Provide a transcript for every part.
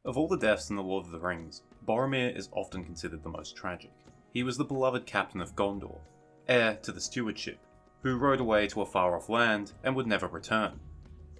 Of all the deaths in The Lord of the Rings, Boromir is often considered the most tragic. He was the beloved captain of Gondor, heir to the stewardship, who rode away to a far-off land and would never return.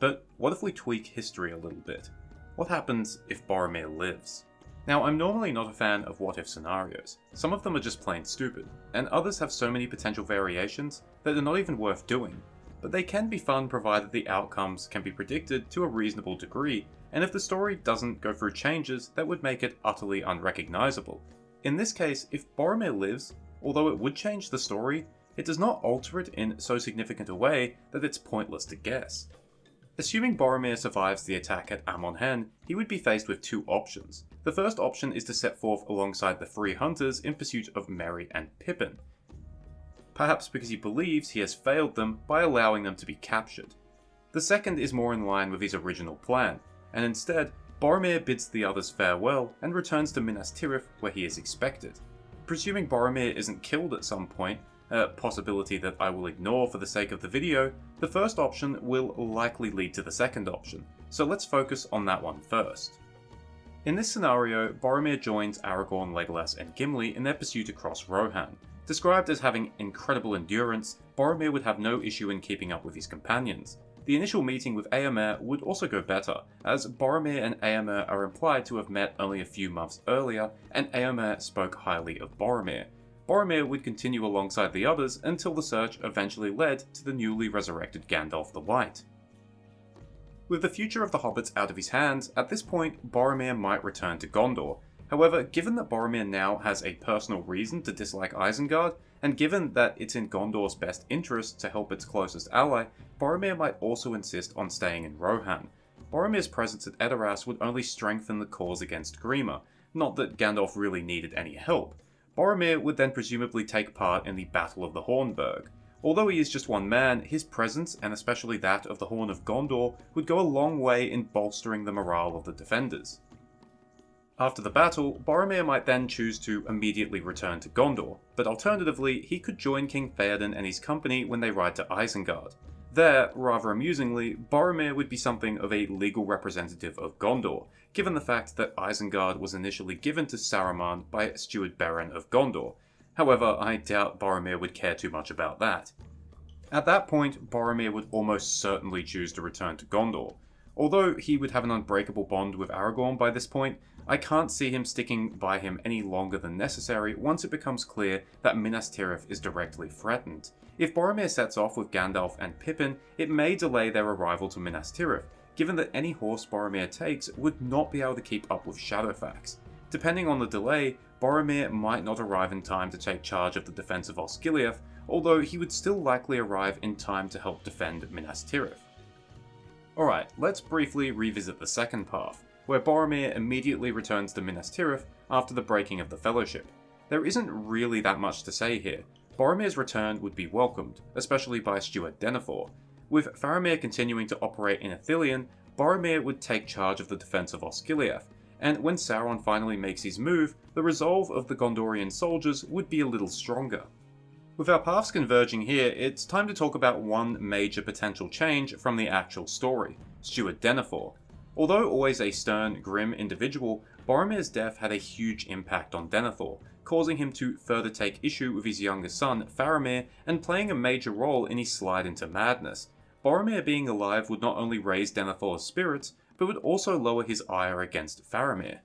But what if we tweak history a little bit? What happens if Boromir lives? Now, I'm normally not a fan of what-if scenarios. Some of them are just plain stupid, and others have so many potential variations that they're not even worth doing. But they can be fun provided the outcomes can be predicted to a reasonable degree, and if the story doesn't go through changes that would make it utterly unrecognizable. In this case, if Boromir lives, although it would change the story, it does not alter it in so significant a way that it's pointless to guess. Assuming Boromir survives the attack at Amon Hen, he would be faced with two options. The first option is to set forth alongside the three hunters in pursuit of Merry and Pippin, perhaps because he believes he has failed them by allowing them to be captured. The second is more in line with his original plan, and instead, Boromir bids the others farewell and returns to Minas Tirith where he is expected. Presuming Boromir isn't killed at some point, a possibility that I will ignore for the sake of the video, the first option will likely lead to the second option, so let's focus on that one first. In this scenario, Boromir joins Aragorn, Legolas and Gimli in their pursuit across Rohan. Described as having incredible endurance, Boromir would have no issue in keeping up with his companions. The initial meeting with Éomer would also go better, as Boromir and Éomer are implied to have met only a few months earlier, and Éomer spoke highly of Boromir. Boromir would continue alongside the others until the search eventually led to the newly resurrected Gandalf the White. With the future of the hobbits out of his hands, at this point Boromir might return to Gondor. However, given that Boromir now has a personal reason to dislike Isengard, and given that it's in Gondor's best interest to help its closest ally, Boromir might also insist on staying in Rohan. Boromir's presence at Edoras would only strengthen the cause against Grima, not that Gandalf really needed any help. Boromir would then presumably take part in the Battle of the Hornburg. Although he is just one man, his presence, and especially that of the Horn of Gondor, would go a long way in bolstering the morale of the defenders. After the battle, Boromir might then choose to immediately return to Gondor, but alternatively, he could join King Theoden and his company when they ride to Isengard. There, rather amusingly, Boromir would be something of a legal representative of Gondor, given the fact that Isengard was initially given to Saruman by Steward Beren of Gondor. However, I doubt Boromir would care too much about that. At that point, Boromir would almost certainly choose to return to Gondor. Although he would have an unbreakable bond with Aragorn by this point, I can't see him sticking by him any longer than necessary once it becomes clear that Minas Tirith is directly threatened. If Boromir sets off with Gandalf and Pippin, it may delay their arrival to Minas Tirith, given that any horse Boromir takes would not be able to keep up with Shadowfax. Depending on the delay, Boromir might not arrive in time to take charge of the defense of Osgiliath, although he would still likely arrive in time to help defend Minas Tirith. Alright, let's briefly revisit the second path, where Boromir immediately returns to Minas Tirith after the breaking of the Fellowship. There isn't really that much to say here. Boromir's return would be welcomed, especially by Steward Denethor. With Faramir continuing to operate in Ithilien, Boromir would take charge of the defense of Osgiliath, and when Sauron finally makes his move, the resolve of the Gondorian soldiers would be a little stronger. With our paths converging here, it's time to talk about one major potential change from the actual story, Steward Denethor. Although always a stern, grim individual, Boromir's death had a huge impact on Denethor, causing him to further take issue with his younger son, Faramir, and playing a major role in his slide into madness. Boromir being alive would not only raise Denethor's spirits, but would also lower his ire against Faramir.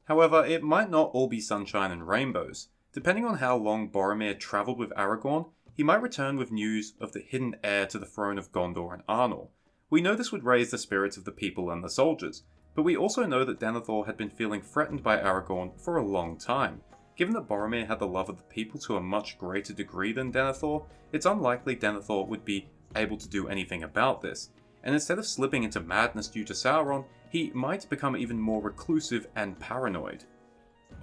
However, it might not all be sunshine and rainbows. Depending on how long Boromir travelled with Aragorn, he might return with news of the hidden heir to the throne of Gondor and Arnor. We know this would raise the spirits of the people and the soldiers, but we also know that Denethor had been feeling threatened by Aragorn for a long time. Given that Boromir had the love of the people to a much greater degree than Denethor, it's unlikely Denethor would be able to do anything about this, and instead of slipping into madness due to Sauron, he might become even more reclusive and paranoid.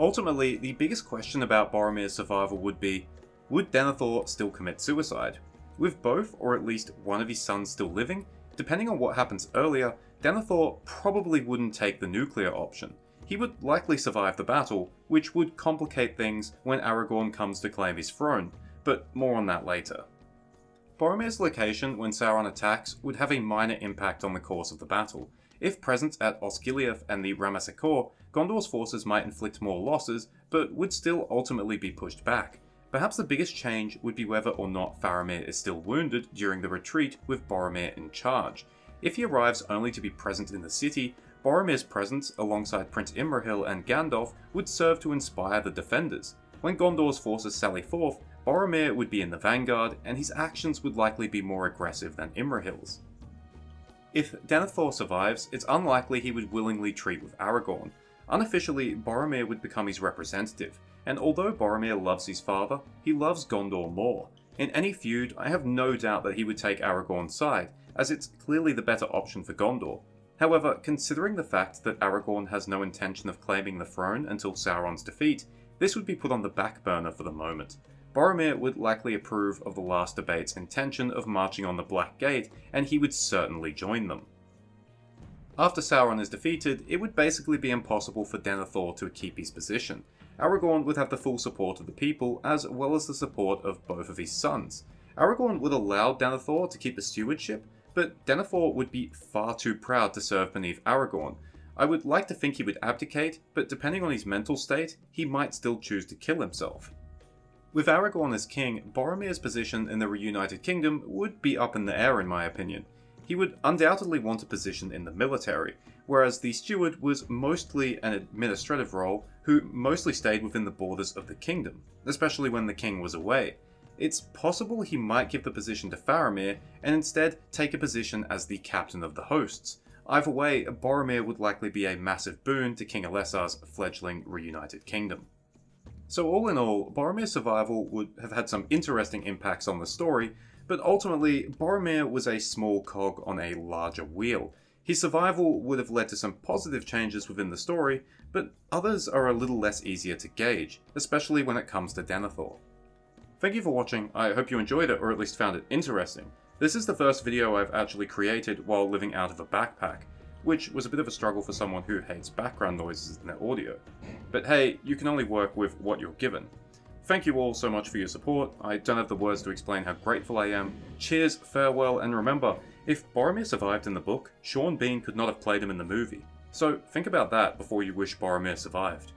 Ultimately, the biggest question about Boromir's survival would be, would Denethor still commit suicide? With both, or at least one of his sons still living, depending on what happens earlier, Denethor probably wouldn't take the nuclear option. He would likely survive the battle, which would complicate things when Aragorn comes to claim his throne, but more on that later. Boromir's location when Sauron attacks would have a minor impact on the course of the battle. If present at Osgiliath and the Ramessekor, Gondor's forces might inflict more losses, but would still ultimately be pushed back. Perhaps the biggest change would be whether or not Faramir is still wounded during the retreat with Boromir in charge. If he arrives only to be present in the city, Boromir's presence alongside Prince Imrahil and Gandalf would serve to inspire the defenders. When Gondor's forces sally forth, Boromir would be in the vanguard, and his actions would likely be more aggressive than Imrahil's. If Denethor survives, it's unlikely he would willingly treat with Aragorn. Unofficially, Boromir would become his representative, and although Boromir loves his father, he loves Gondor more. In any feud, I have no doubt that he would take Aragorn's side, as it's clearly the better option for Gondor. However, considering the fact that Aragorn has no intention of claiming the throne until Sauron's defeat, this would be put on the back burner for the moment. Boromir would likely approve of the last debate's intention of marching on the Black Gate, and he would certainly join them. After Sauron is defeated, it would basically be impossible for Denethor to keep his position. Aragorn would have the full support of the people, as well as the support of both of his sons. Aragorn would allow Denethor to keep the stewardship, but Denethor would be far too proud to serve beneath Aragorn. I would like to think he would abdicate, but depending on his mental state, he might still choose to kill himself. With Aragorn as king, Boromir's position in the reunited kingdom would be up in the air in my opinion. He would undoubtedly want a position in the military, whereas the steward was mostly an administrative role who mostly stayed within the borders of the kingdom, especially when the king was away. It's possible he might give the position to Faramir and instead take a position as the captain of the hosts. Either way, Boromir would likely be a massive boon to King Elessar's fledgling reunited kingdom. So all in all, Boromir's survival would have had some interesting impacts on the story, but ultimately, Boromir was a small cog on a larger wheel. His survival would have led to some positive changes within the story, but others are a little less easier to gauge, especially when it comes to Denethor. Thank you for watching. I hope you enjoyed it, or at least found it interesting. This is the first video I've actually created while living out of a backpack, which was a bit of a struggle for someone who hates background noises in their audio. But hey, you can only work with what you're given. Thank you all so much for your support. I don't have the words to explain how grateful I am. Cheers, farewell, and remember, if Boromir survived in the book, Sean Bean could not have played him in the movie. So think about that before you wish Boromir survived.